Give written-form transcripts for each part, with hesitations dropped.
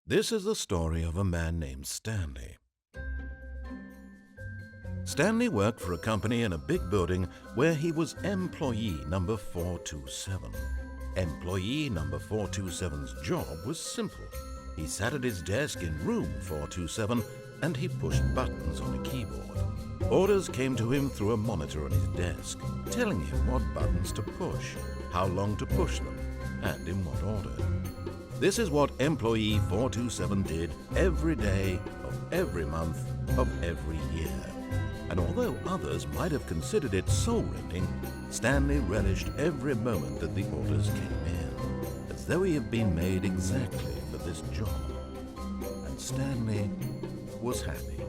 This is the story of a man named Stanley. Stanley worked for a company in a big building where he was employee number 427. Employee number 427's job was simple. He sat at his desk in room 427 and he pushed buttons on a keyboard. Orders came to him through a monitor on his desk, telling him what buttons to push, how long to push them, and in what order. This is what employee 427 did every day of every month of every year. And although others might have considered it soul-rending, Stanley relished every moment that the orders came in, as though he had been made exactly for this job. And Stanley was happy.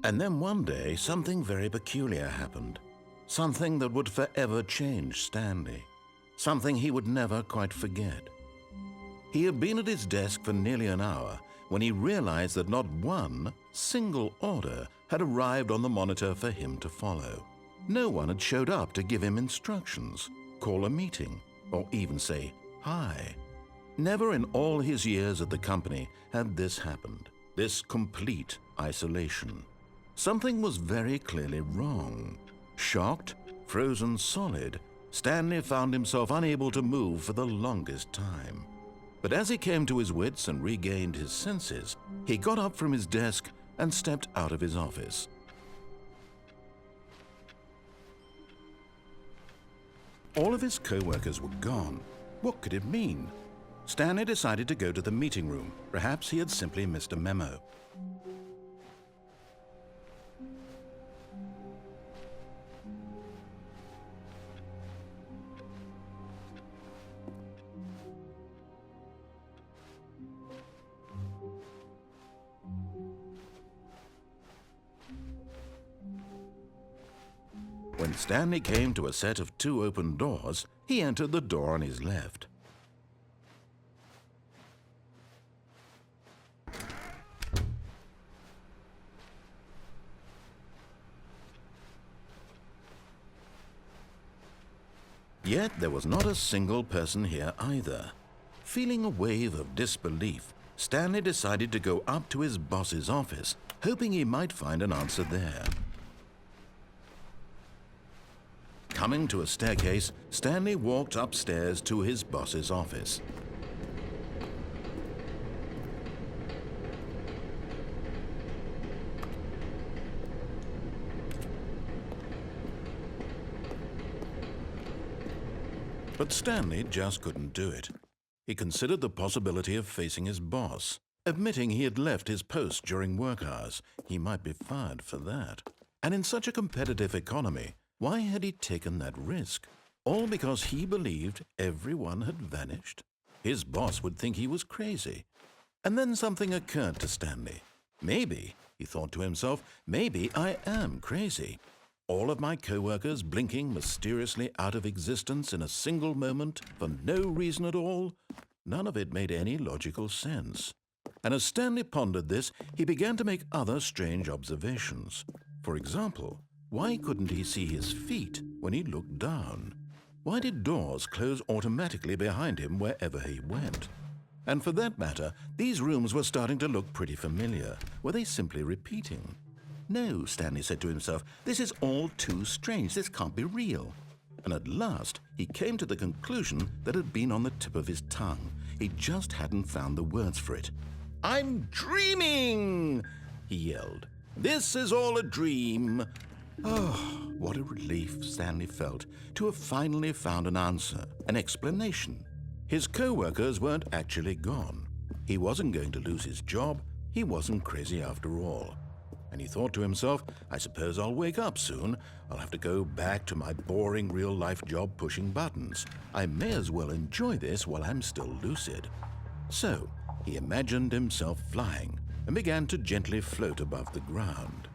And then one day, something very peculiar happened. Something that would forever change Stanley. Something he would never quite forget. He had been at his desk for nearly an hour when he realized that not one single order had arrived on the monitor for him to follow. No one had showed up to give him instructions, call a meeting, or even say hi. Never in all his years at the company had this happened, this complete isolation. Something was very clearly wrong. Shocked, frozen solid, Stanley found himself unable to move for the longest time. But as he came to his wits and regained his senses, he got up from his desk and stepped out of his office. All of his co-workers were gone. What could it mean? Stanley decided to go to the meeting room. Perhaps he had simply missed a memo. When Stanley came to a set of 2 open doors, he entered the door on his left. Yet there was not a single person here either. Feeling a wave of disbelief, Stanley decided to go up to his boss's office, hoping he might find an answer there. Coming to a staircase, Stanley walked upstairs to his boss's office. But Stanley just couldn't do it. He considered the possibility of facing his boss. Admitting he had left his post during work hours, he might be fired for that. And in such a competitive economy, why had he taken that risk? All because he believed everyone had vanished? His boss would think he was crazy. And then something occurred to Stanley. Maybe, he thought to himself, maybe I am crazy. All of my co-workers blinking mysteriously out of existence in a single moment for no reason at all? None of it made any logical sense. And as Stanley pondered this, he began to make other strange observations. For example, why couldn't he see his feet when he looked down? Why did doors close automatically behind him wherever he went? And for that matter, these rooms were starting to look pretty familiar. Were they simply repeating? No, Stanley said to himself, this is all too strange. This can't be real. And at last, he came to the conclusion that had been on the tip of his tongue. He just hadn't found the words for it. "I'm dreaming!" he yelled. "This is all a dream." Oh, what a relief Stanley felt to have finally found an answer, an explanation. His co-workers weren't actually gone. He wasn't going to lose his job. He wasn't crazy after all. And he thought to himself, I suppose I'll wake up soon. I'll have to go back to my boring real-life job pushing buttons. I may as well enjoy this while I'm still lucid. So he imagined himself flying and began to gently float above the ground.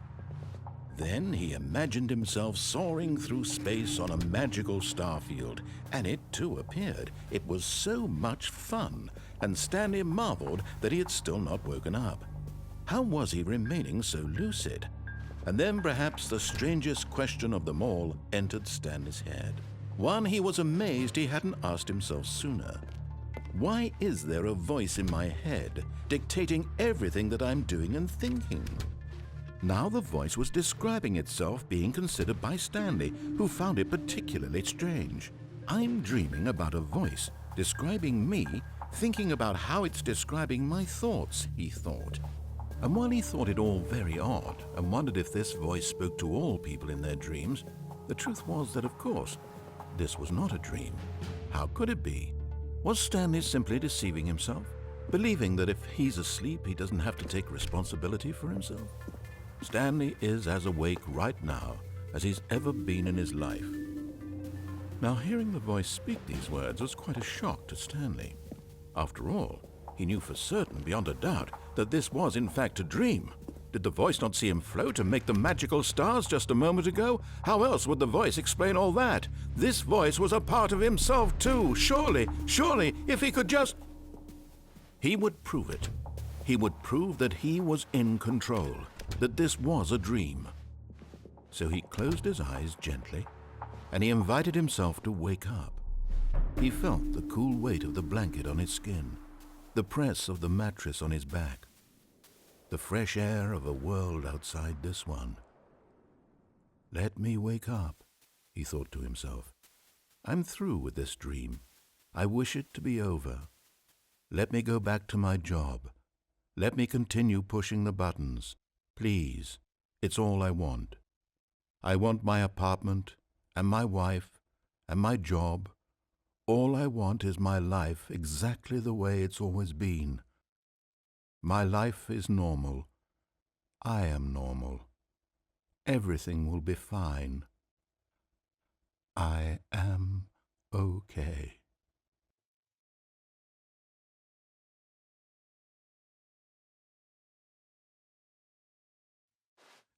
Then he imagined himself soaring through space on a magical starfield, and it too appeared. It was so much fun, and Stanley marveled that he had still not woken up. How was he remaining so lucid? And then perhaps the strangest question of them all entered Stanley's head. One he was amazed he hadn't asked himself sooner. Why is there a voice in my head dictating everything that I'm doing and thinking? Now the voice was describing itself being considered by Stanley, who found it particularly strange. I'm dreaming about a voice describing me, thinking about how it's describing my thoughts, he thought. And while he thought it all very odd and wondered if this voice spoke to all people in their dreams, the truth was that, of course, this was not a dream. How could it be? Was Stanley simply deceiving himself, believing that if he's asleep, he doesn't have to take responsibility for himself? Stanley is as awake right now as he's ever been in his life. Now, hearing the voice speak these words was quite a shock to Stanley. After all, he knew for certain, beyond a doubt, that this was in fact a dream. Did the voice not see him float and make the magical stars just a moment ago? How else would the voice explain all that? This voice was a part of himself too. Surely, if he could just... He would prove it. He would prove that he was in control, that this was a dream. So he closed his eyes gently, and he invited himself to wake up. He felt the cool weight of the blanket on his skin, the press of the mattress on his back, the fresh air of a world outside this one. Let me wake up, he thought to himself. I'm through with this dream. I wish it to be over. Let me go back to my job. Let me continue pushing the buttons. Please, it's all I want. I want my apartment and my wife and my job. All I want is my life exactly the way it's always been. My life is normal. I am normal. Everything will be fine. I am okay.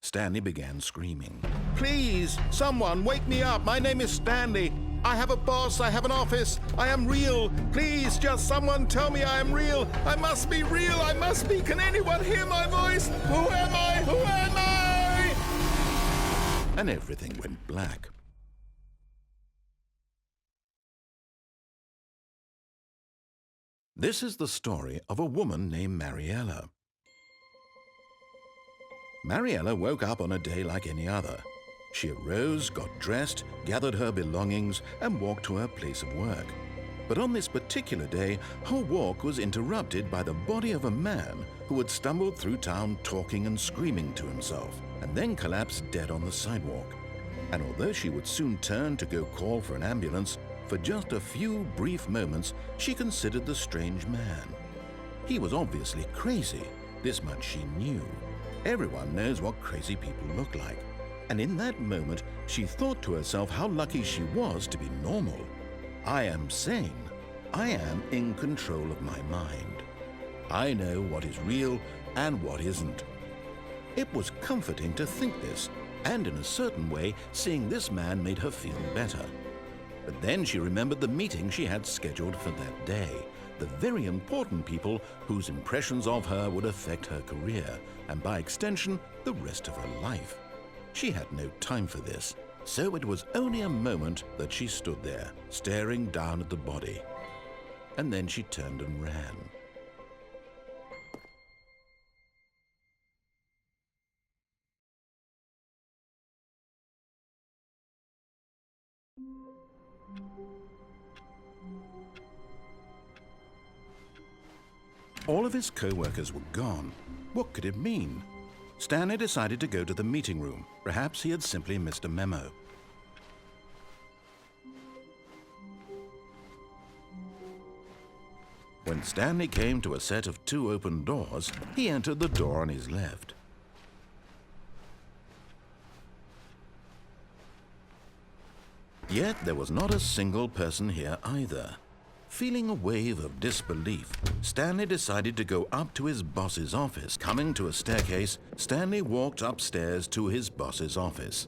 Stanley began screaming. Please, someone, wake me up. My name is Stanley. I have a boss. I have an office. I am real. Please, just someone tell me I am real. I must be real. I must be. Can anyone hear my voice? Who am I? Who am I? And everything went black. This is the story of a woman named Mariella. Mariella woke up on a day like any other. She arose, got dressed, gathered her belongings, and walked to her place of work. But on this particular day, her walk was interrupted by the body of a man who had stumbled through town talking and screaming to himself, and then collapsed dead on the sidewalk. And although she would soon turn to go call for an ambulance, for just a few brief moments she considered the strange man. He was obviously crazy. This much she knew. Everyone knows what crazy people look like. And in that moment, she thought to herself how lucky she was to be normal. I am sane. I am in control of my mind. I know what is real and what isn't. It was comforting to think this, and in a certain way, seeing this man made her feel better. But then she remembered the meeting she had scheduled for that day, the very important people whose impressions of her would affect her career, and by extension, the rest of her life. She had no time for this, so it was only a moment that she stood there, staring down at the body. And then she turned and ran. All of his co-workers were gone. What could it mean? Stanley decided to go to the meeting room. Perhaps he had simply missed a memo. When Stanley came to a set of 2 open doors, he entered the door on his left. Yet there was not a single person here either. Feeling a wave of disbelief, Stanley decided to go up to his boss's office. Coming to a staircase, Stanley walked upstairs to his boss's office.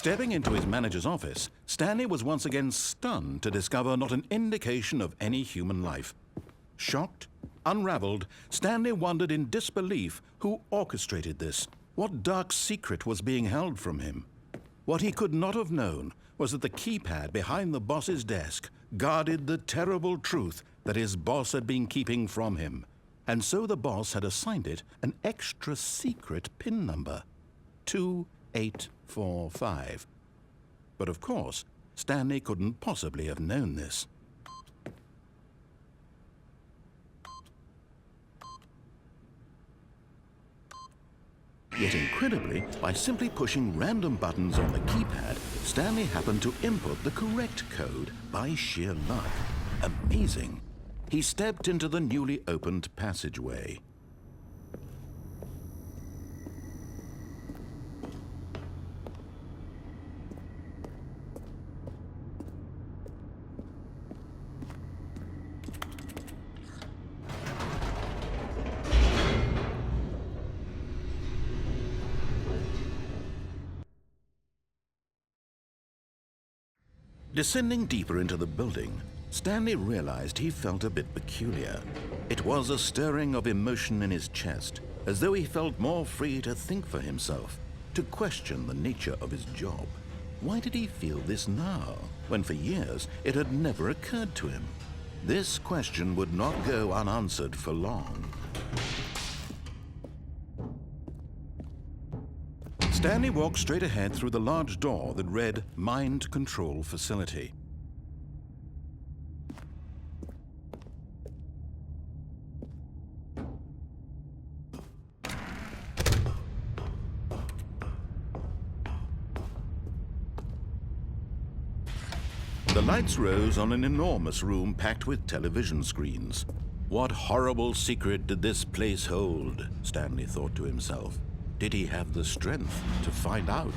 Stepping into his manager's office, Stanley was once again stunned to discover not an indication of any human life. Shocked, unraveled, Stanley wondered in disbelief who orchestrated this. What dark secret was being held from him? What he could not have known was that the keypad behind the boss's desk guarded the terrible truth that his boss had been keeping from him. And so the boss had assigned it an extra secret PIN number, 2845. But of course, Stanley couldn't possibly have known this. Yet incredibly, by simply pushing random buttons on the keypad, Stanley happened to input the correct code by sheer luck. Amazing. He stepped into the newly opened passageway. Descending deeper into the building, Stanley realized he felt a bit peculiar. It was a stirring of emotion in his chest, as though he felt more free to think for himself, to question the nature of his job. Why did he feel this now, when for years it had never occurred to him? This question would not go unanswered for long. Stanley walked straight ahead through the large door that read Mind Control Facility. The lights rose on an enormous room packed with television screens. What horrible secret did this place hold? Stanley thought to himself. Did he have the strength to find out?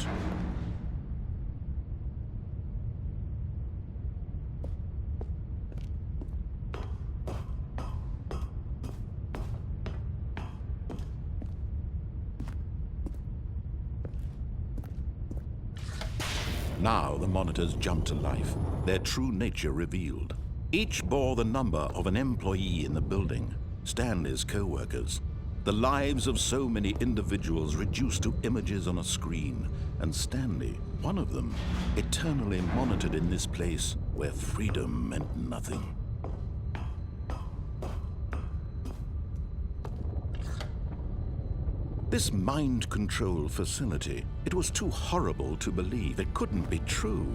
Now the monitors jumped to life, their true nature revealed. Each bore the number of an employee in the building, Stanley's co-workers. The lives of so many individuals reduced to images on a screen, and Stanley, one of them, eternally monitored in this place where freedom meant nothing. This mind control facility, it was too horrible to believe. It couldn't be true.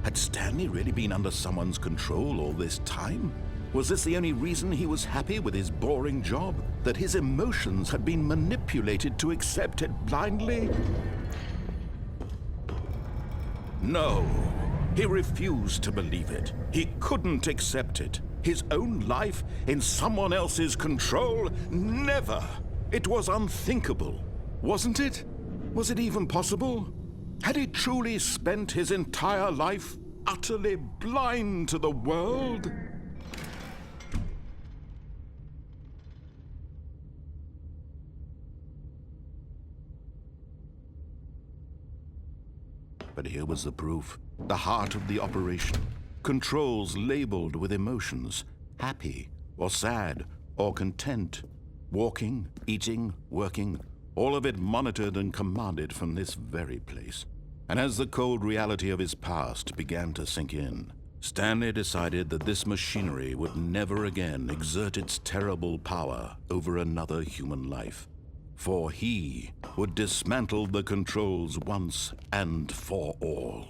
Had Stanley really been under someone's control all this time? Was this the only reason he was happy with his boring job? That his emotions had been manipulated to accept it blindly? No, he refused to believe it. He couldn't accept it. His own life in someone else's control? Never! It was unthinkable, wasn't it? Was it even possible? Had he truly spent his entire life utterly blind to the world? But here was the proof, the heart of the operation. Controls labeled with emotions, happy or sad or content. Walking, eating, working, all of it monitored and commanded from this very place. And as the cold reality of his past began to sink in, Stanley decided that this machinery would never again exert its terrible power over another human life. For he would dismantle the controls once and for all.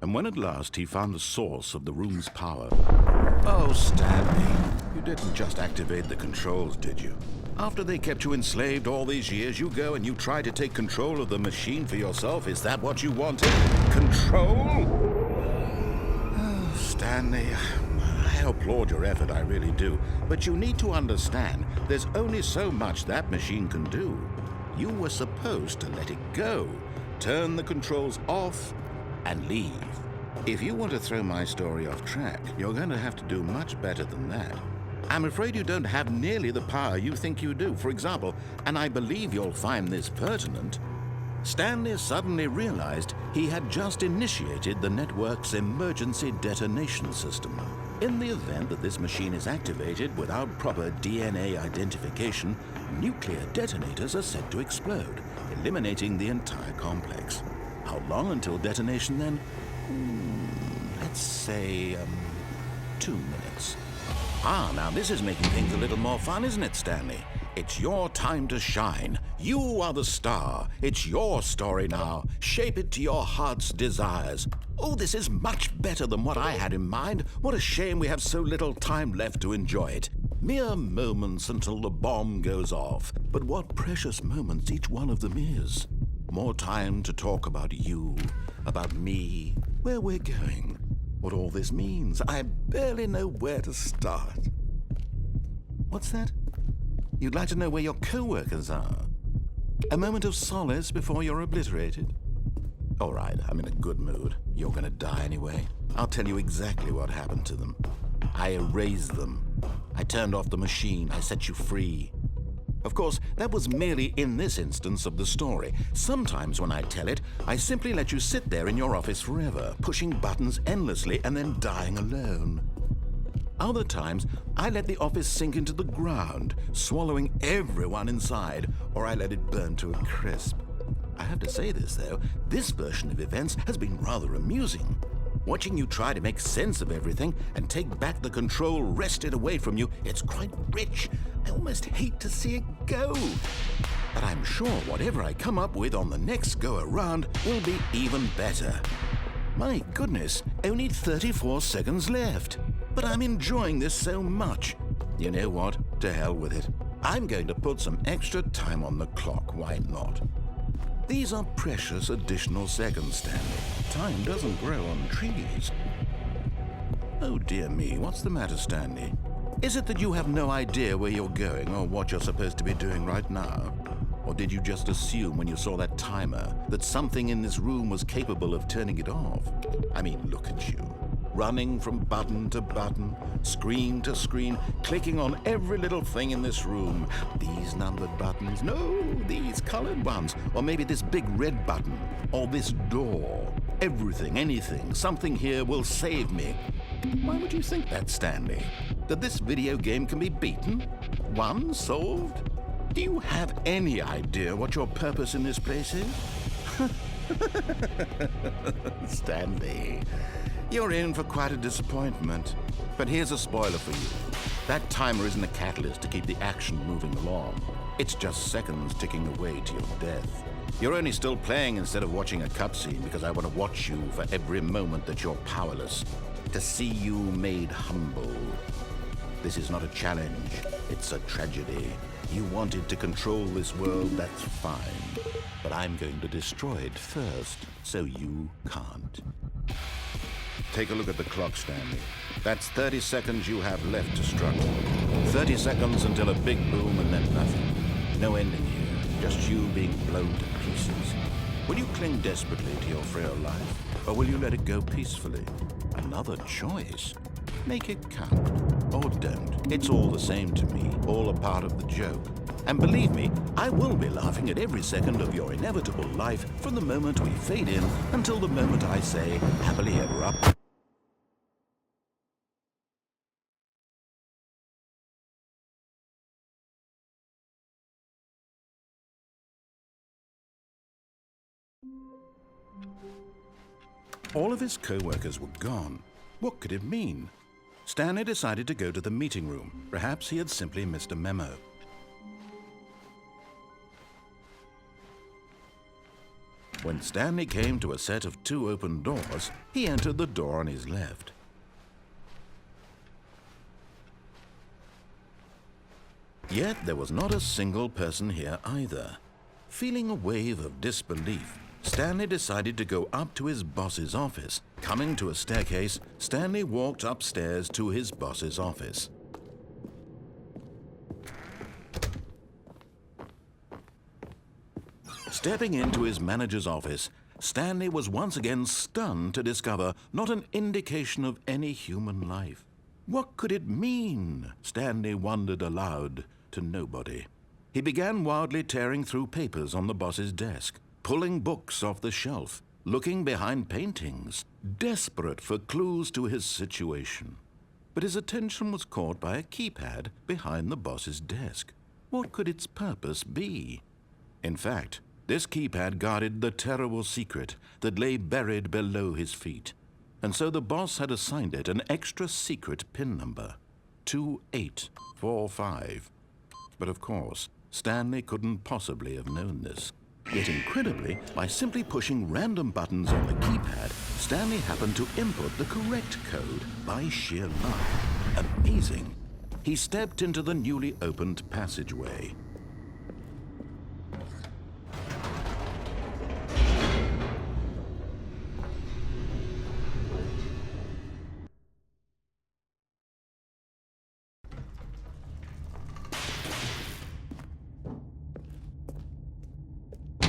And when at last he found the source of the room's power... Oh, Stanley, you didn't just activate the controls, did you? After they kept you enslaved all these years, you go and you try to take control of the machine for yourself. Is that what you wanted? Control? Oh, Stanley, I applaud your effort, I really do. But you need to understand, there's only so much that machine can do. You were supposed to let it go, turn the controls off, and leave. If you want to throw my story off track, you're going to have to do much better than that. I'm afraid you don't have nearly the power you think you do. For example, and I believe you'll find this pertinent, Stanley suddenly realized he had just initiated the network's emergency detonation system. In the event that this machine is activated without proper DNA identification, nuclear detonators are said to explode, eliminating the entire complex. How long until detonation then? Let's say, 2 minutes. Ah, now this is making things a little more fun, isn't it, Stanley? It's your time to shine. You are the star. It's your story now. Shape it to your heart's desires. Oh, this is much better than what I had in mind. What a shame we have so little time left to enjoy it. Mere moments until the bomb goes off. But what precious moments each one of them is. More time to talk about you, about me, where we're going, what all this means. I barely know where to start. What's that? You'd like to know where your co-workers are? A moment of solace before you're obliterated? All right, I'm in a good mood. You're gonna die anyway. I'll tell you exactly what happened to them. I erased them. I turned off the machine. I set you free. Of course, that was merely in this instance of the story. Sometimes when I tell it, I simply let you sit there in your office forever, pushing buttons endlessly and then dying alone. Other times, I let the office sink into the ground, swallowing everyone inside, or I let it burn to a crisp. I have to say this, though, this version of events has been rather amusing. Watching you try to make sense of everything and take back the control wrested away from you, it's quite rich. I almost hate to see it go. But I'm sure whatever I come up with on the next go-around will be even better. My goodness, only 34 seconds left. But I'm enjoying this so much. You know what? To hell with it. I'm going to put some extra time on the clock. Why not? These are precious additional seconds, Stanley. Time doesn't grow on trees. Oh dear me, what's the matter, Stanley? Is it that you have no idea where you're going or what you're supposed to be doing right now? Or did you just assume when you saw that timer that something in this room was capable of turning it off? I mean, look at you. Running from button to button, screen to screen, clicking on every little thing in this room. These numbered buttons, no, these colored ones, or maybe this big red button, or this door. Everything, anything, something here will save me. Why would you think that, Stanley? That this video game can be beaten? Won? Solved? Do you have any idea what your purpose in this place is? Stanley, you're in for quite a disappointment. But here's a spoiler for you. That timer isn't a catalyst to keep the action moving along. It's just seconds ticking away to your death. You're only still playing instead of watching a cutscene because I want to watch you for every moment that you're powerless. To see you made humble. This is not a challenge. It's a tragedy. You wanted to control this world, that's fine. But I'm going to destroy it first, so you can't. Take a look at the clock, Stanley. That's 30 seconds you have left to struggle. 30 seconds until a big boom and then nothing. No ending here, just you being blown to pieces. Will you cling desperately to your frail life, or will you let it go peacefully? Another choice. Make it count, or don't. It's all the same to me, all a part of the joke. And believe me, I will be laughing at every second of your inevitable life from the moment we fade in until the moment I say, happily ever after. All of his co-workers were gone. What could it mean? Stanley decided to go to the meeting room. Perhaps he had simply missed a memo. When Stanley came to a set of 2 open doors, he entered the door on his left. Yet there was not a single person here either. Feeling a wave of disbelief, Stanley decided to go up to his boss's office. Coming to a staircase, Stanley walked upstairs to his boss's office. Stepping into his manager's office, Stanley was once again stunned to discover not an indication of any human life. What could it mean? Stanley wondered aloud to nobody. He began wildly tearing through papers on the boss's desk, pulling books off the shelf, looking behind paintings, desperate for clues to his situation. But his attention was caught by a keypad behind the boss's desk. What could its purpose be? In fact, this keypad guarded the terrible secret that lay buried below his feet. And so the boss had assigned it an extra secret PIN number, 2845. But of course, Stanley couldn't possibly have known this. Yet incredibly, by simply pushing random buttons on the keypad, Stanley happened to input the correct code by sheer luck. Amazing. He stepped into the newly opened passageway.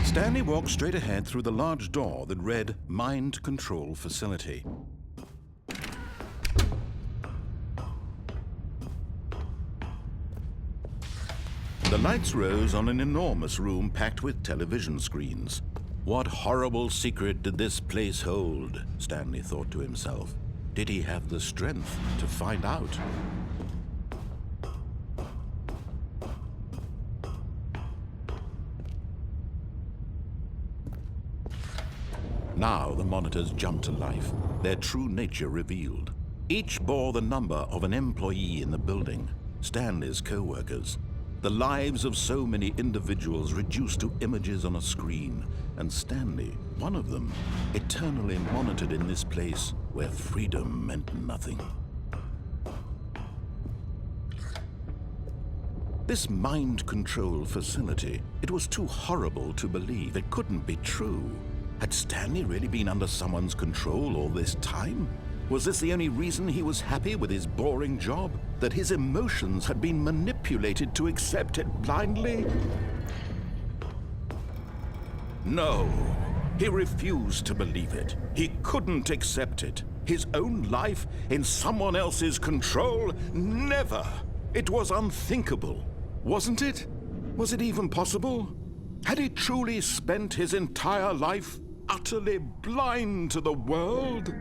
Stanley walked straight ahead through the large door that read Mind Control Facility. The lights rose on an enormous room packed with television screens. What horrible secret did this place hold? Stanley thought to himself. Did he have the strength to find out? Now the monitors jumped to life, their true nature revealed. Each bore the number of an employee in the building, Stanley's co-workers. The lives of so many individuals reduced to images on a screen, and Stanley, one of them, eternally monitored in this place where freedom meant nothing. This mind control facility, it was too horrible to believe. It couldn't be true. Had Stanley really been under someone's control all this time? Was this the only reason he was happy with his boring job? That his emotions had been manipulated to accept it blindly? No, he refused to believe it. He couldn't accept it. His own life in someone else's control? Never! It was unthinkable, wasn't it? Was it even possible? Had he truly spent his entire life utterly blind to the world?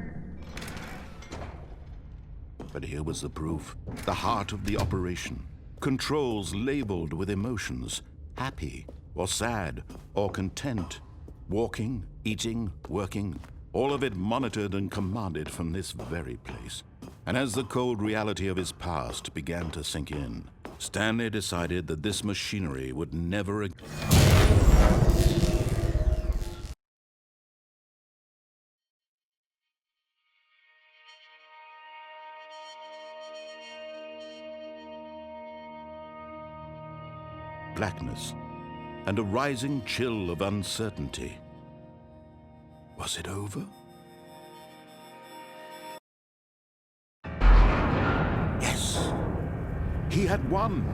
But here was the proof, the heart of the operation. Controls labeled with emotions, happy or sad or content, walking, eating, working, all of it monitored and commanded from this very place. And as the cold reality of his past began to sink in, Stanley decided that this machinery would never again. Blackness and a rising chill of uncertainty. Was it over? Yes! He had won!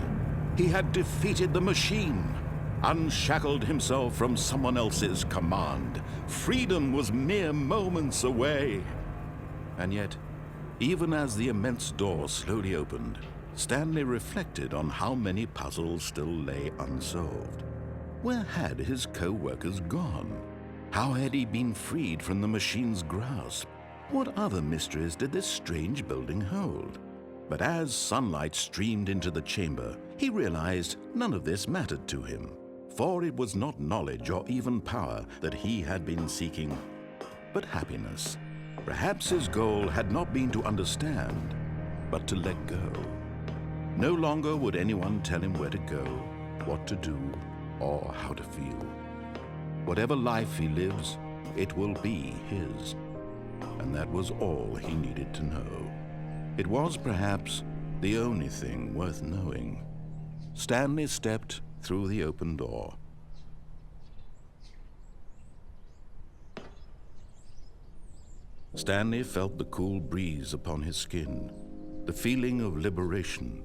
He had defeated the machine, unshackled himself from someone else's command. Freedom was mere moments away. And yet, even as the immense door slowly opened, Stanley reflected on how many puzzles still lay unsolved. Where had his co-workers gone? How had he been freed from the machine's grasp? What other mysteries did this strange building hold? But as sunlight streamed into the chamber, he realized none of this mattered to him, for it was not knowledge or even power that he had been seeking, but happiness. Perhaps his goal had not been to understand, but to let go. No longer would anyone tell him where to go, what to do, or how to feel. Whatever life he lives, it will be his. And that was all he needed to know. It was perhaps the only thing worth knowing. Stanley stepped through the open door. Stanley felt the cool breeze upon his skin, the feeling of liberation,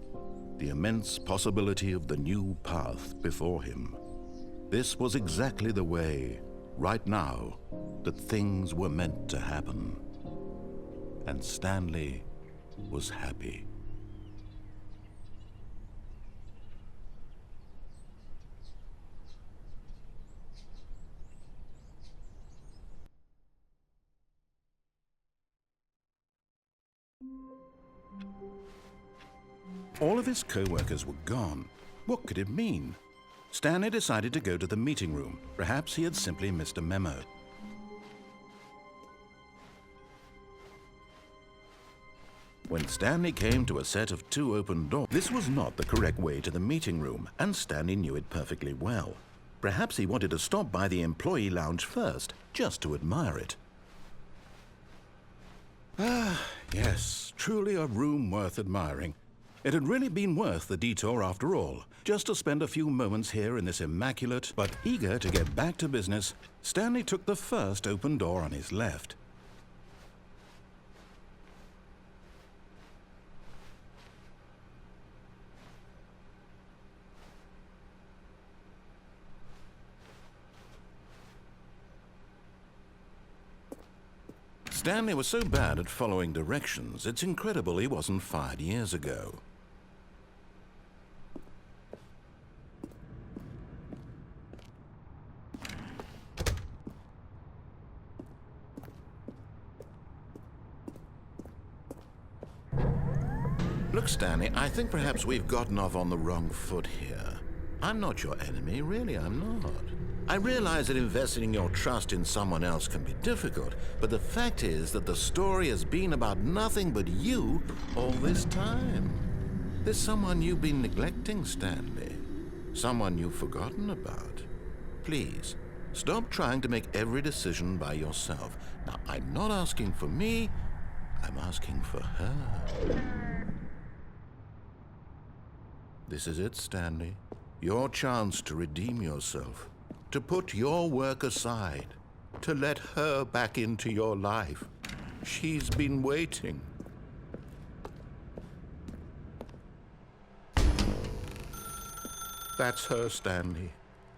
the immense possibility of the new path before him. This was exactly the way, right now, that things were meant to happen. And Stanley was happy. All of his co-workers were gone. What could it mean? Stanley decided to go to the meeting room. Perhaps he had simply missed a memo. When Stanley came to a set of 2 open doors, this was not the correct way to the meeting room, and Stanley knew it perfectly well. Perhaps he wanted to stop by the employee lounge first, just to admire it. Ah, yes, truly a room worth admiring. It had really been worth the detour after all, just to spend a few moments here in this immaculate, but eager to get back to business. Stanley took the first open door on his left. Stanley was so bad at following directions, it's incredible he wasn't fired years ago. Look, Stanley, I think perhaps we've gotten off on the wrong foot here. I'm not your enemy, really, I'm not. I realize that investing your trust in someone else can be difficult, but the fact is that the story has been about nothing but you all this time. There's someone you've been neglecting, Stanley. Someone you've forgotten about. Please, stop trying to make every decision by yourself. Now, I'm not asking for me, I'm asking for her. This is it, Stanley. Your chance to redeem yourself. To put your work aside, to let her back into your life. She's been waiting. That's her, Stanley.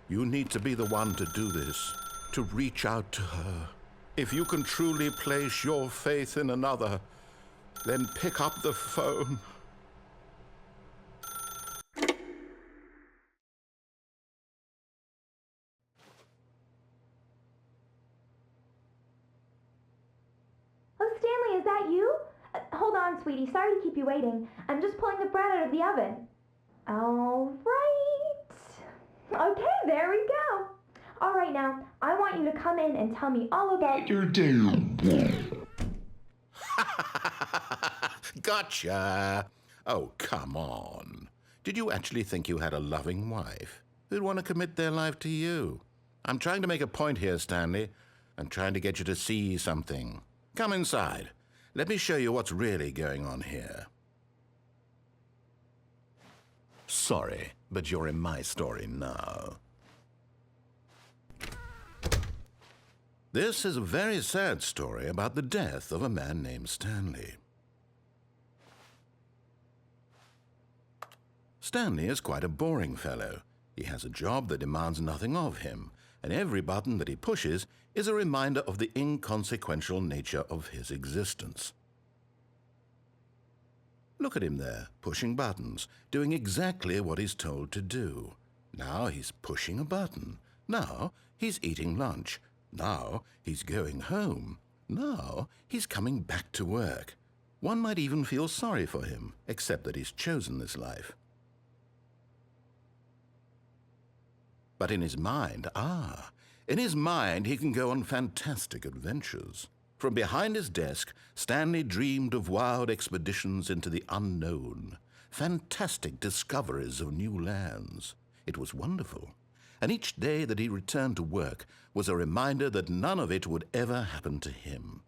You need to be the one to do this, to reach out to her. If you can truly place your faith in another, then pick up the phone. Is that you? Hold on, sweetie. Sorry to keep you waiting. I'm just pulling the bread out of the oven. All right. Okay, there we go. All right, now, I want you to come in and tell me all about your day. Gotcha. Oh, come on. Did you actually think you had a loving wife who'd want to commit their life to you? I'm trying to make a point here, Stanley. I'm trying to get you to see something. Come inside. Let me show you what's really going on here. Sorry, but you're in my story now. This is a very sad story about the death of a man named Stanley. Stanley is quite a boring fellow. He has a job that demands nothing of him, and every button that he pushes is a reminder of the inconsequential nature of his existence. Look at him there, pushing buttons, doing exactly what he's told to do. Now he's pushing a button. Now he's eating lunch. Now he's going home. Now he's coming back to work. One might even feel sorry for him, except that he's chosen this life. But in his mind, in his mind, he can go on fantastic adventures. From behind his desk, Stanley dreamed of wild expeditions into the unknown, fantastic discoveries of new lands. It was wonderful. and each day that he returned to work was a reminder that none of it would ever happen to him.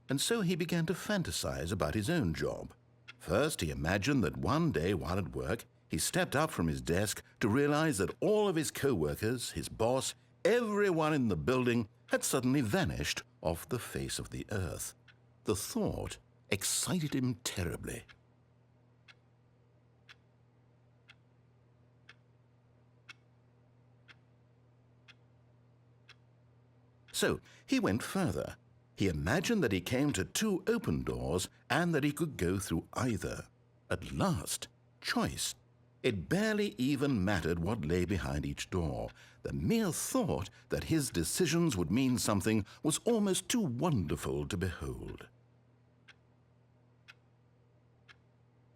And so he began to fantasize about his own job. First, he imagined that one day while at work, he stepped up from his desk to realize that all of his co-workers, his boss, everyone in the building had suddenly vanished off the face of the earth. The thought excited him terribly. So he went further. He imagined that he came to 2 open doors and that he could go through either. At last, choice. It barely even mattered what lay behind each door. The mere thought that his decisions would mean something was almost too wonderful to behold.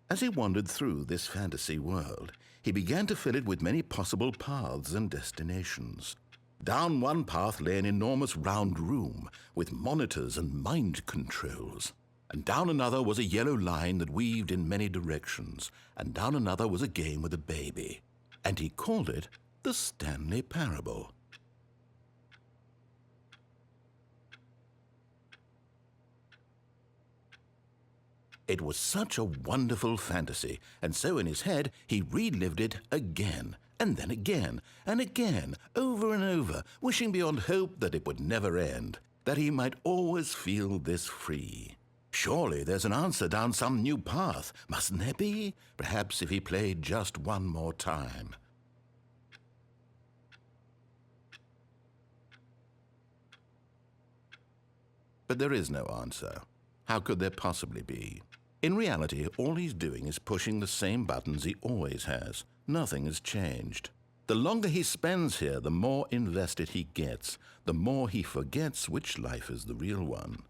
As he wandered through this fantasy world, he began to fill it with many possible paths and destinations. Down one path lay an enormous round room with monitors and mind controls. And down another was a yellow line that weaved in many directions. And down another was a game with a baby. And he called it the Stanley Parable. It was such a wonderful fantasy, and so in his head he relived it again, and then again, and again, over and over, wishing beyond hope that it would never end, that he might always feel this free. Surely there's an answer down some new path, mustn't there be? Perhaps if he played just one more time. But there is no answer. How could there possibly be? In reality, all he's doing is pushing the same buttons he always has. Nothing has changed. The longer he spends here, the more invested he gets, the more he forgets which life is the real one.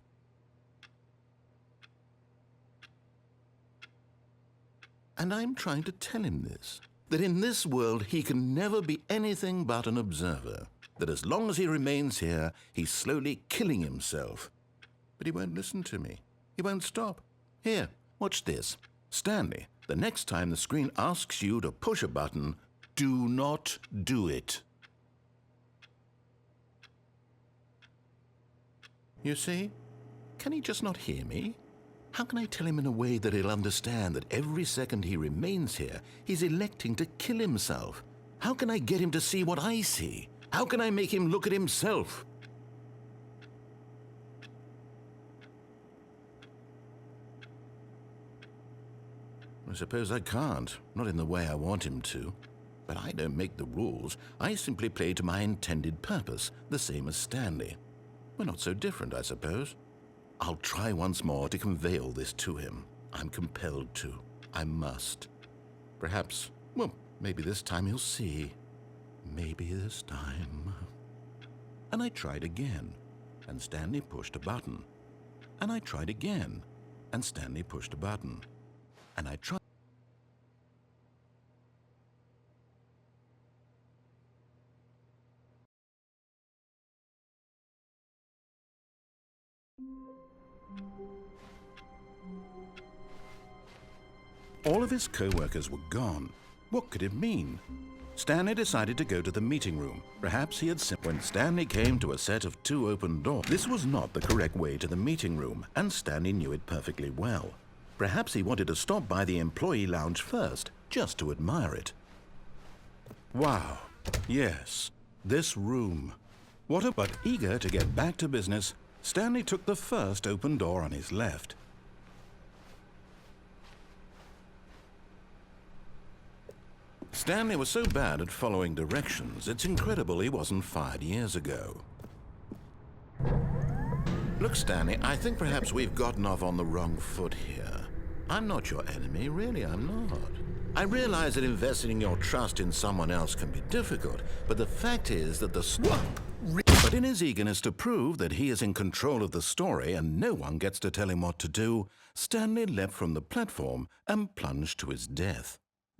And I'm trying to tell him this, that in this world he can never be anything but an observer, that as long as he remains here, he's slowly killing himself. But he won't listen to me. He won't stop. Here, watch this. Stanley, the next time the screen asks you to push a button, do not do it. You see? Can he just not hear me? How can I tell him in a way that he'll understand that every second he remains here, he's electing to kill himself? How can I get him to see what I see? How can I make him look at himself? I suppose I can't, not in the way I want him to. But I don't make the rules. I simply play to my intended purpose, the same as Stanley. We're not so different, I suppose. I'll try once more to convey all this to him. I'm compelled to. I must. Perhaps, well, maybe this time he'll see. Maybe this time. And I tried again, and Stanley pushed a button. And I tried again, and Stanley pushed a button. And I tried. All of his co-workers were gone. What could it mean? Stanley decided to go to the meeting room. Perhaps he had when Stanley came to a set of 2 open doors. This was not the correct way to the meeting room, and Stanley knew it perfectly well. Perhaps he wanted to stop by the employee lounge first, just to admire it. Wow, yes, this room. But eager to get back to business, Stanley took the first open door on his left. Stanley was so bad at following directions, it's incredible he wasn't fired years ago. Look, Stanley, I think perhaps we've gotten off on the wrong foot here. I'm not your enemy, really, I'm not. I realize that investing your trust in someone else can be difficult, but the fact is that But in his eagerness to prove that he is in control of the story and no one gets to tell him what to do, Stanley leapt from the platform and plunged to his death.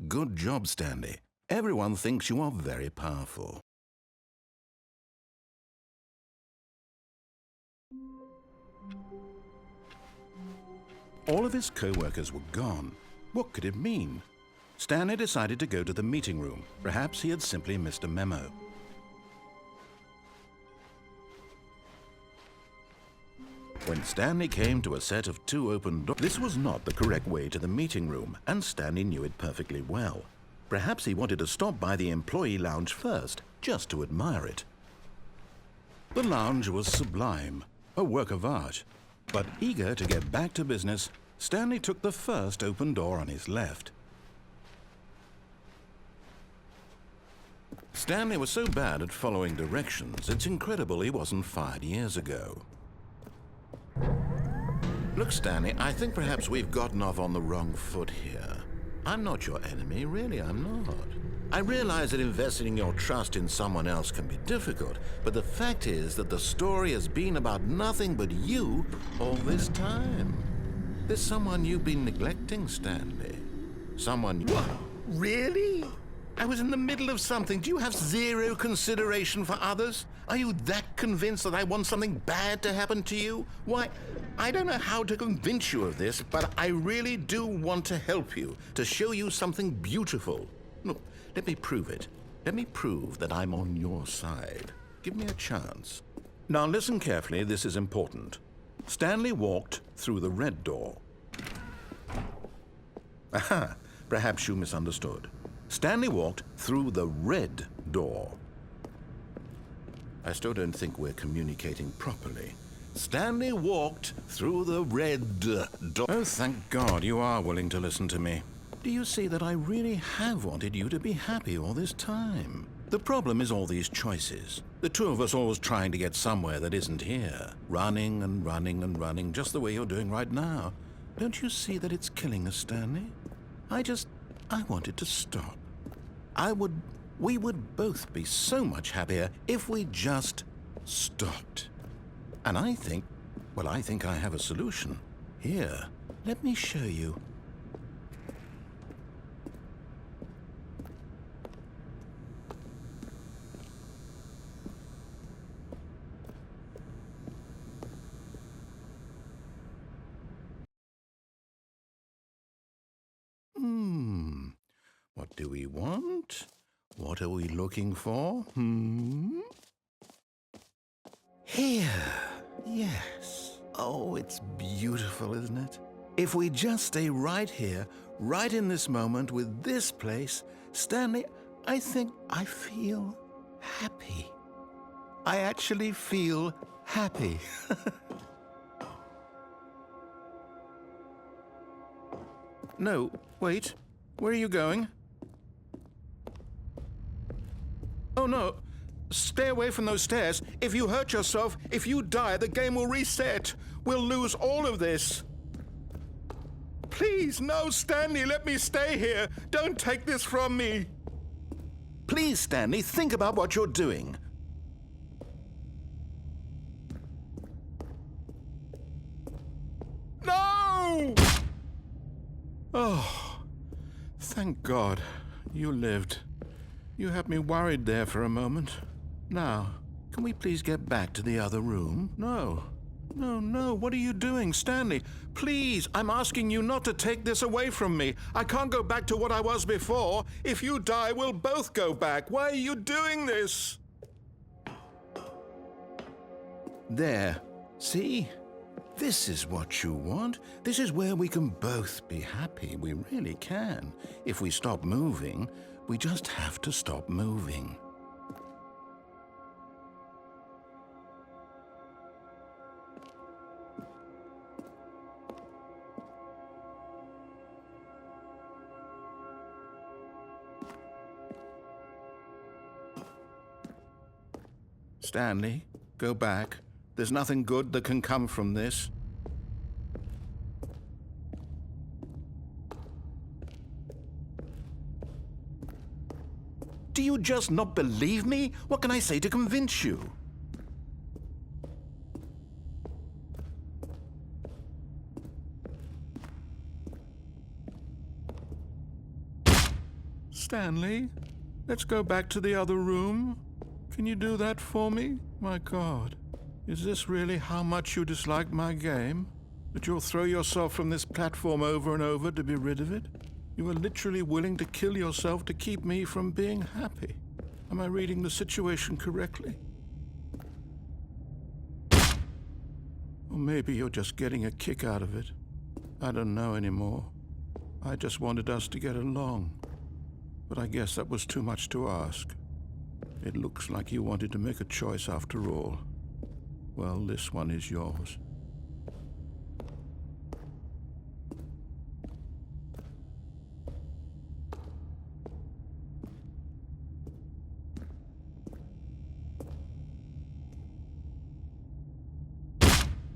Good job, Stanley. Everyone thinks you are very powerful. All of his co-workers were gone. What could it mean? Stanley decided to go to the meeting room. Perhaps he had simply missed a memo. When Stanley came to a set of 2 open doors, this was not the correct way to the meeting room, and Stanley knew it perfectly well. Perhaps he wanted to stop by the employee lounge first, just to admire it. The lounge was sublime, a work of art. But eager to get back to business, Stanley took the first open door on his left. Stanley was so bad at following directions, it's incredible he wasn't fired years ago. Look, Stanley, I think perhaps we've gotten off on the wrong foot here. I'm not your enemy, really, I'm not. I realize that investing your trust in someone else can be difficult, but the fact is that the story has been about nothing but you all this time. There's someone you've been neglecting, Stanley. Someone... What? Really? I was in the middle of something. Do you have zero consideration for others? Are you that convinced that I want something bad to happen to you? Why, I don't know how to convince you of this, but I really do want to help you, to show you something beautiful. Look, let me prove it. Let me prove that I'm on your side. Give me a chance. Now listen carefully, this is important. Stanley walked through the red door. Aha, perhaps you misunderstood. Stanley walked through the red door. I still don't think we're communicating properly. Stanley walked through the red door. Oh, thank God you are willing to listen to me. Do you see that I really have wanted you to be happy all this time? The problem is all these choices. The two of us always trying to get somewhere that isn't here. Running and running and running, just the way you're doing right now. Don't you see that it's killing us, Stanley? I wanted to stop. We would both be so much happier if we just stopped. And I think I have a solution. Here, let me show you. What do we want? What are we looking for? Here. Yes. Oh, it's beautiful, isn't it? If we just stay right here, right in this moment with this place, Stanley, I think I feel happy. I actually feel happy. No, wait. Where are you going? Oh, no. Stay away from those stairs. If you hurt yourself, if you die, the game will reset. We'll lose all of this. Please, no, Stanley, let me stay here. Don't take this from me. Please, Stanley, think about what you're doing. No! Oh, thank God you lived. You had me worried there for a moment. Now, can we please get back to the other room? No. No, what are you doing, Stanley? Please, I'm asking you not to take this away from me. I can't go back to what I was before. If you die, we'll both go back. Why are you doing this? There. See? This is what you want. This is where we can both be happy. We really can. If we stop moving, we just have to stop moving. Stanley, go back. There's nothing good that can come from this. Do you just not believe me? What can I say to convince you? Stanley, let's go back to the other room. Can you do that for me? My God, is this really how much you dislike my game? That you'll throw yourself from this platform over and over to be rid of it? You are literally willing to kill yourself to keep me from being happy. Am I reading the situation correctly? Or maybe you're just getting a kick out of it. I don't know anymore. I just wanted us to get along. But I guess that was too much to ask. It looks like you wanted to make a choice after all. Well, this one is yours.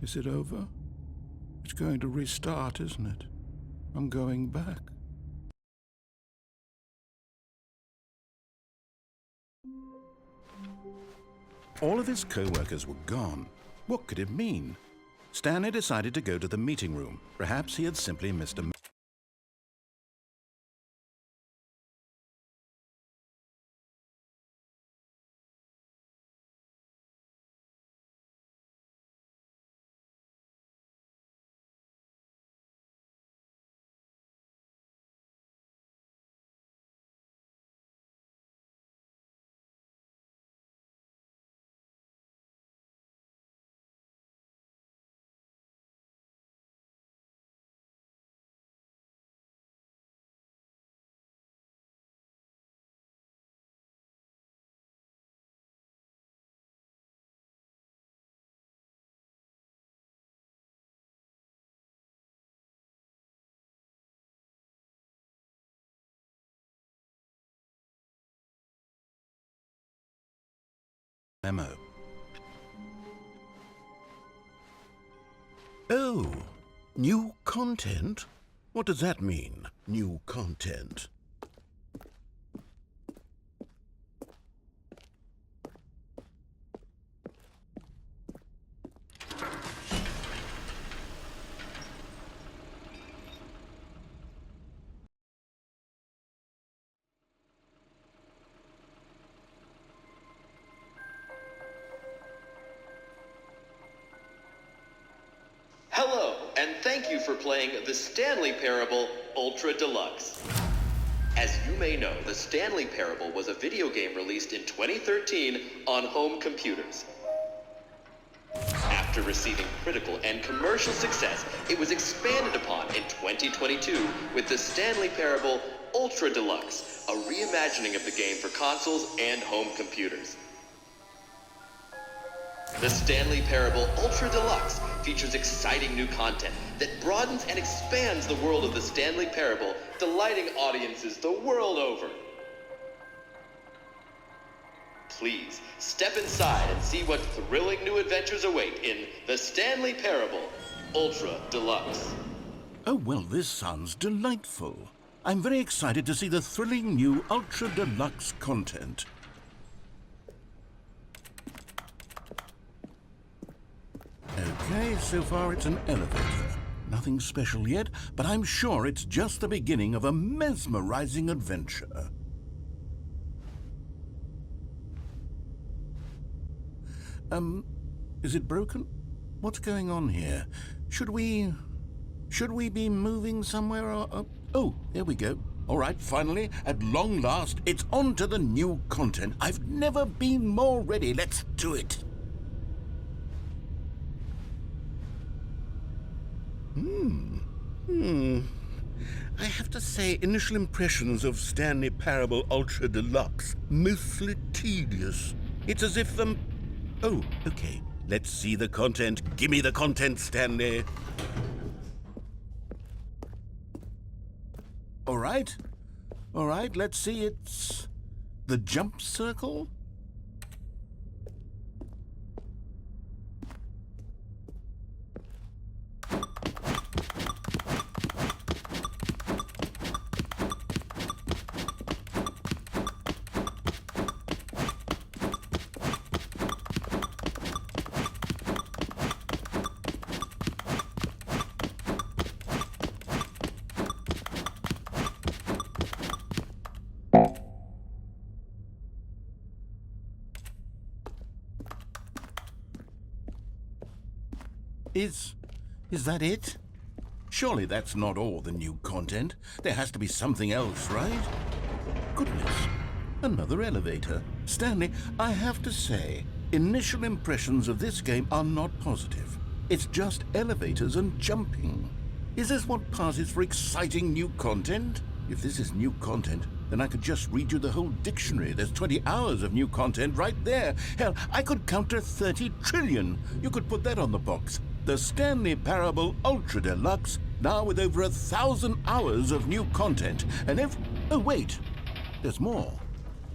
Is it over? It's going to restart, isn't it? I'm going back. All of his co-workers were gone. What could it mean? Stanley decided to go to the meeting room. Perhaps he had simply missed a memo. Oh, new content? What does that mean, new content? Hello, and thank you for playing the Stanley Parable Ultra Deluxe. As you may know, the Stanley Parable was a video game released in 2013 on home computers. After receiving critical and commercial success, it was expanded upon in 2022 with the Stanley Parable Ultra Deluxe, a reimagining of the game for consoles and home computers. The Stanley Parable Ultra Deluxe features exciting new content that broadens and expands the world of the Stanley Parable, delighting audiences the world over. Please, step inside and see what thrilling new adventures await in the Stanley Parable Ultra Deluxe. Oh, well, this sounds delightful. I'm very excited to see the thrilling new Ultra Deluxe content. Okay, so far it's an elevator. Nothing special yet, but I'm sure it's just the beginning of a mesmerizing adventure. Is it broken? What's going on here? Should we be moving somewhere or... Oh, here we go. All right, finally, at long last, it's on to the new content. I've never been more ready. Let's do it. I have to say, initial impressions of Stanley Parable Ultra Deluxe, mostly tedious. It's as if Oh, okay. Let's see the content. Give me the content, Stanley. All right, let's see. It's the jump circle. Is that it? Surely that's not all the new content. There has to be something else, right? Goodness. Another elevator. Stanley, I have to say, initial impressions of this game are not positive. It's just elevators and jumping. Is this what passes for exciting new content? If this is new content, then I could just read you the whole dictionary. There's 20 hours of new content right there. Hell, I could count to 30 trillion. You could put that on the box. The Stanley Parable Ultra Deluxe, now with over 1,000 hours of new content. And oh wait, there's more.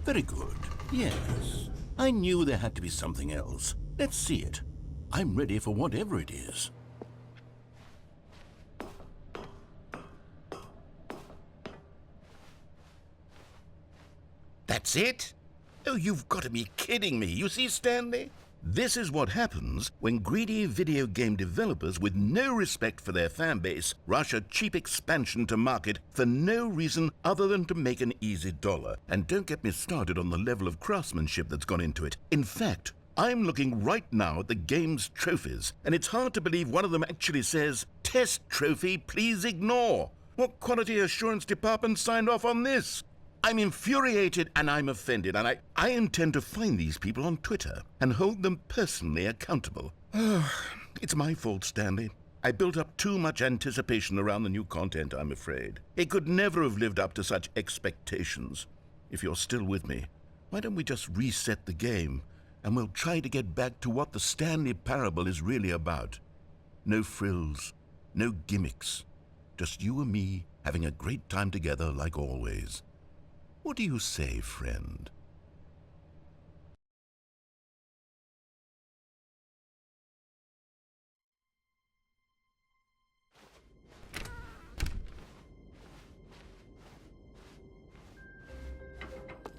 Very good. Yes. I knew there had to be something else. Let's see it. I'm ready for whatever it is. That's it? Oh, you've got to be kidding me. You see, Stanley? This is what happens when greedy video game developers with no respect for their fan base rush a cheap expansion to market for no reason other than to make an easy dollar. And don't get me started on the level of craftsmanship that's gone into it. In fact, I'm looking right now at the game's trophies, and it's hard to believe one of them actually says, "Test trophy, please ignore." What quality assurance department signed off on this? I'm infuriated and I'm offended, and I intend to find these people on Twitter and hold them personally accountable. It's my fault, Stanley. I built up too much anticipation around the new content, I'm afraid. It could never have lived up to such expectations. If you're still with me, why don't we just reset the game, and we'll try to get back to what the Stanley Parable is really about. No frills, no gimmicks. Just you and me having a great time together like always. What do you say, friend?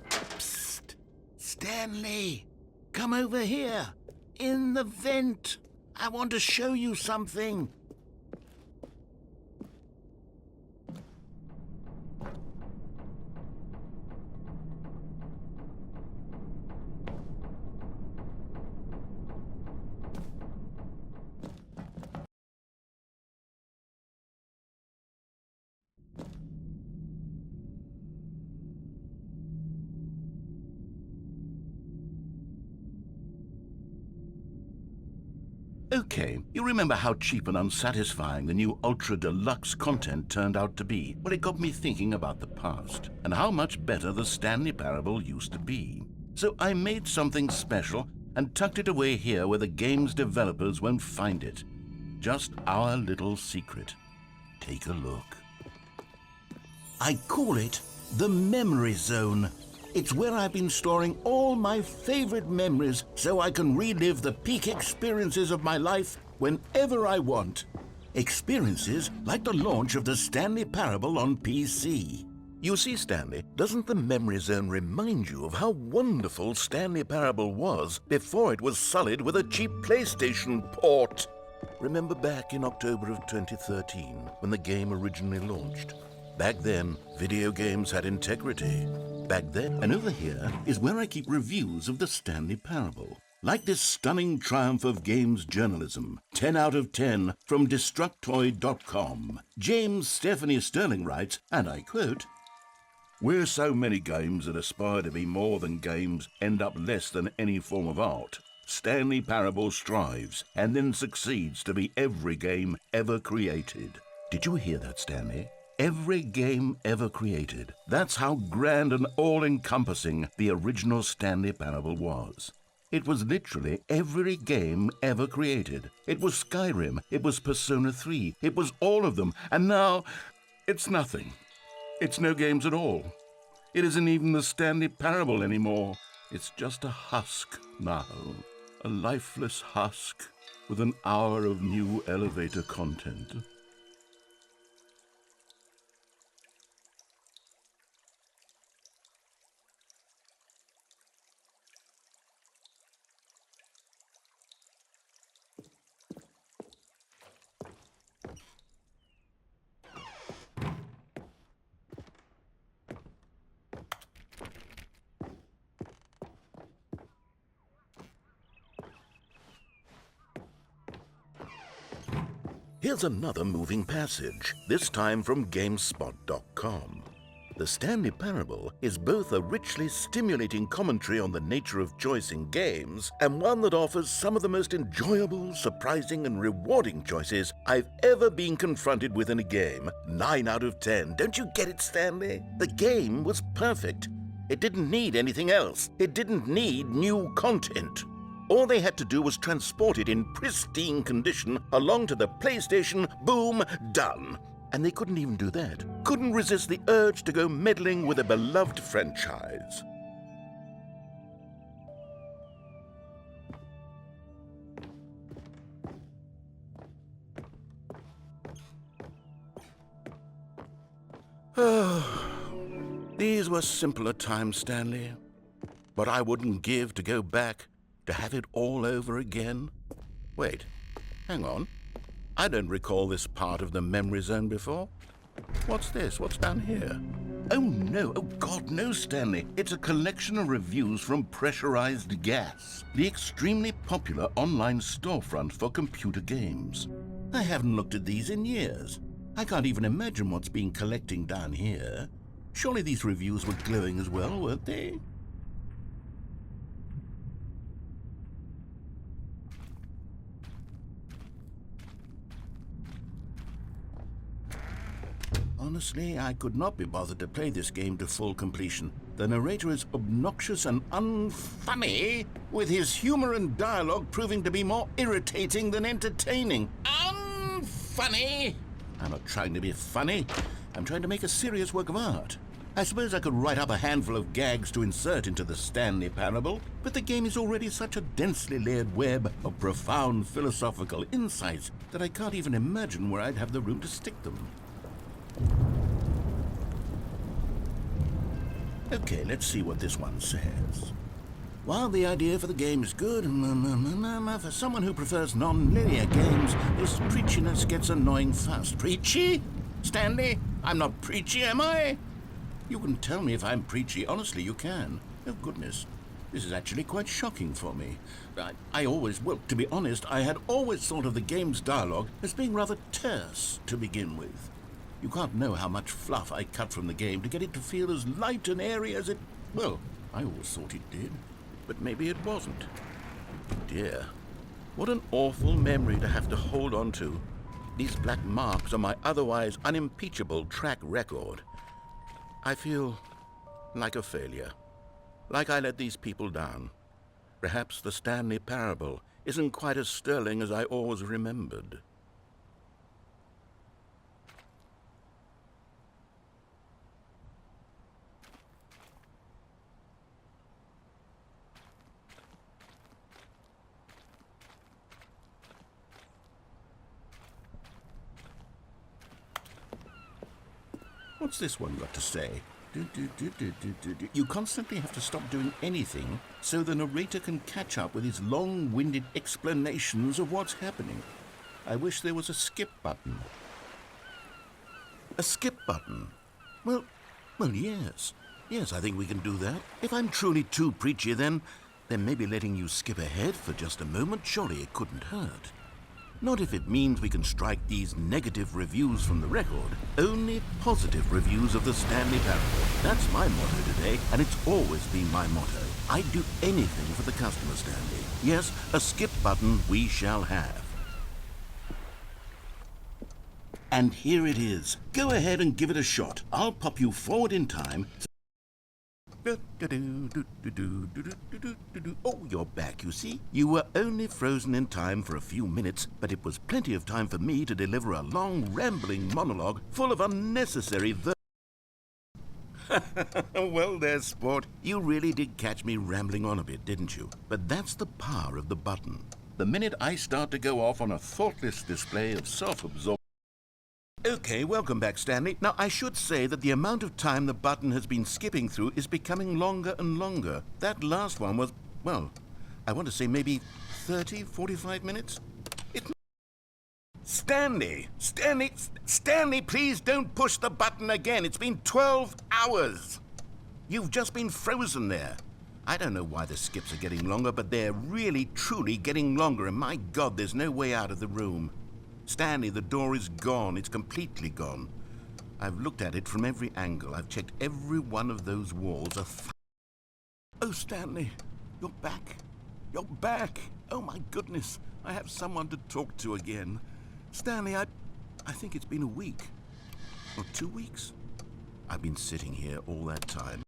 Psst! Stanley! Come over here! In the vent! I want to show you something! Okay, you remember how cheap and unsatisfying the new Ultra Deluxe content turned out to be? Well, it got me thinking about the past and how much better the Stanley Parable used to be. So I made something special and tucked it away here where the game's developers won't find it. Just our little secret. Take a look. I call it the Memory Zone. It's where I've been storing all my favorite memories so I can relive the peak experiences of my life whenever I want. Experiences like the launch of the Stanley Parable on PC. You see, Stanley, doesn't the Memory Zone remind you of how wonderful Stanley Parable was before it was sullied with a cheap PlayStation port? Remember back in October of 2013 when the game originally launched? Back then, video games had integrity. Back then, and over here is where I keep reviews of the Stanley Parable. Like this stunning triumph of games journalism, 10 out of 10 from Destructoid.com. James Stephanie Sterling writes, and I quote, "Where so many games that aspire to be more than games end up less than any form of art, Stanley Parable strives and then succeeds to be every game ever created." Did you hear that, Stanley? Every game ever created. That's how grand and all-encompassing the original Stanley Parable was. It was literally every game ever created. It was Skyrim, it was Persona 3, it was all of them, and now it's nothing. It's no games at all. It isn't even the Stanley Parable anymore. It's just a husk now. A lifeless husk with an hour of new elevator content. Here's another moving passage, this time from GameSpot.com. The Stanley Parable is both a richly stimulating commentary on the nature of choice in games and one that offers some of the most enjoyable, surprising, and rewarding choices I've ever been confronted with in a game. 9 out of 10. Don't you get it, Stanley? The game was perfect. It didn't need anything else. It didn't need new content. All they had to do was transport it in pristine condition along to the PlayStation. Boom, done. And they couldn't even do that. Couldn't resist the urge to go meddling with a beloved franchise. These were simpler times, Stanley. But I wouldn't give to go back, to have it all over again. Wait, hang on. I don't recall this part of the memory zone before. What's this? What's down here? Oh no, oh God, no, Stanley. It's a collection of reviews from Pressurized Gas, the extremely popular online storefront for computer games. I haven't looked at these in years. I can't even imagine what's been collecting down here. Surely these reviews were glowing as well, weren't they? Honestly, I could not be bothered to play this game to full completion. The narrator is obnoxious and unfunny, with his humor and dialogue proving to be more irritating than entertaining. Unfunny! I'm not trying to be funny. I'm trying to make a serious work of art. I suppose I could write up a handful of gags to insert into the Stanley Parable, but the game is already such a densely layered web of profound philosophical insights that I can't even imagine where I'd have the room to stick them. Okay, let's see what this one says. While the idea for the game is good, for someone who prefers non-linear games, this preachiness gets annoying fast. Preachy? Stanley, I'm not preachy, am I? You can tell me if I'm preachy. Honestly, you can. Oh, goodness. This is actually quite shocking for me. To be honest, I had always thought of the game's dialogue as being rather terse to begin with. You can't know how much fluff I cut from the game to get it to feel as light and airy as it... Well, I always thought it did, but maybe it wasn't. Dear, what an awful memory to have to hold on to. These black marks on my otherwise unimpeachable track record. I feel like a failure, like I let these people down. Perhaps the Stanley Parable isn't quite as sterling as I always remembered. What's this one got to say? You constantly have to stop doing anything so the narrator can catch up with his long-winded explanations of what's happening. I wish there was a skip button. A skip button? Well, yes. Yes, I think we can do that. If I'm truly too preachy, then maybe letting you skip ahead for just a moment, surely it couldn't hurt. Not if it means we can strike these negative reviews from the record. Only positive reviews of the Stanley Parable. That's my motto today, and it's always been my motto. I'd do anything for the customer, Stanley. Yes, a skip button we shall have. And here it is. Go ahead and give it a shot. I'll pop you forward in time. Oh, you're back, you see. You were only frozen in time for a few minutes, but it was plenty of time for me to deliver a long, rambling monologue full of unnecessary Well, there, sport. You really did catch me rambling on a bit, didn't you? But that's the power of the button. The minute I start to go off on a thoughtless display of self-absorption... Okay, welcome back, Stanley. Now, I should say that the amount of time the button has been skipping through is becoming longer and longer. That last one was, well, I want to say maybe 30, 45 minutes? Stanley, please don't push the button again. It's been 12 hours. You've just been frozen there. I don't know why the skips are getting longer, but they're really, truly getting longer, and my God, there's no way out of the room. Stanley, the door is gone. It's completely gone. I've looked at it from every angle. I've checked every one of those walls. Oh, Stanley, you're back. You're back. Oh, my goodness. I have someone to talk to again. Stanley, I think it's been a week. Or 2 weeks. I've been sitting here all that time.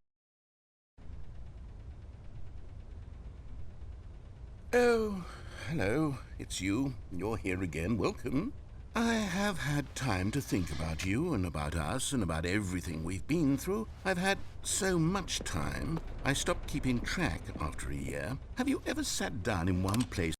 Oh, hello. It's you. You're here again. Welcome. I have had time to think about you and about us and about everything we've been through. I've had so much time. I stopped keeping track after a year. Have you ever sat down in one place?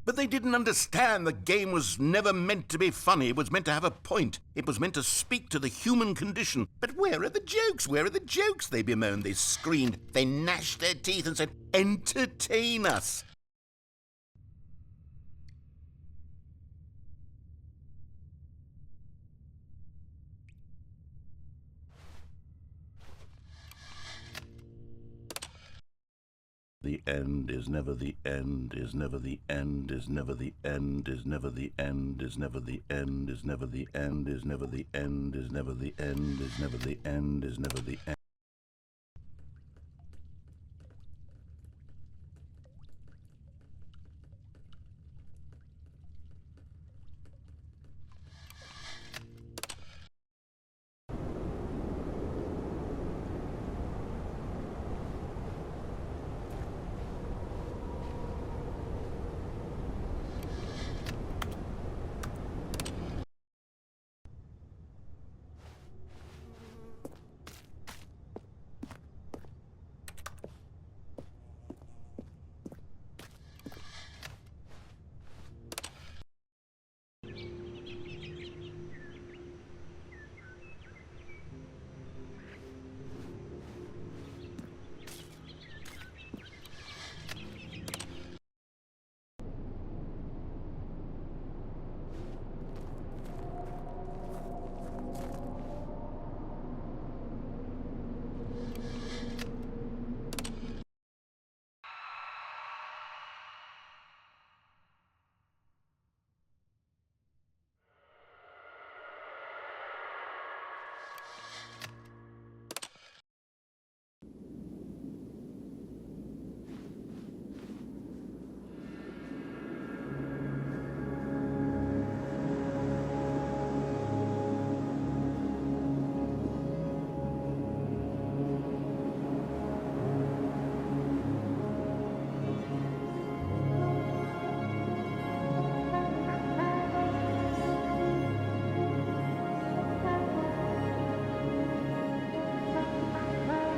But they didn't understand the game was never meant to be funny. It was meant to have a point. It was meant to speak to the human condition. But where are the jokes? Where are the jokes? They bemoaned, they screamed, they gnashed their teeth and said, entertain us. The end is never the end, is never the end, is never the end, is never the end, is never the end, is never the end, is never the end, is never the end, is never the end, is never the end.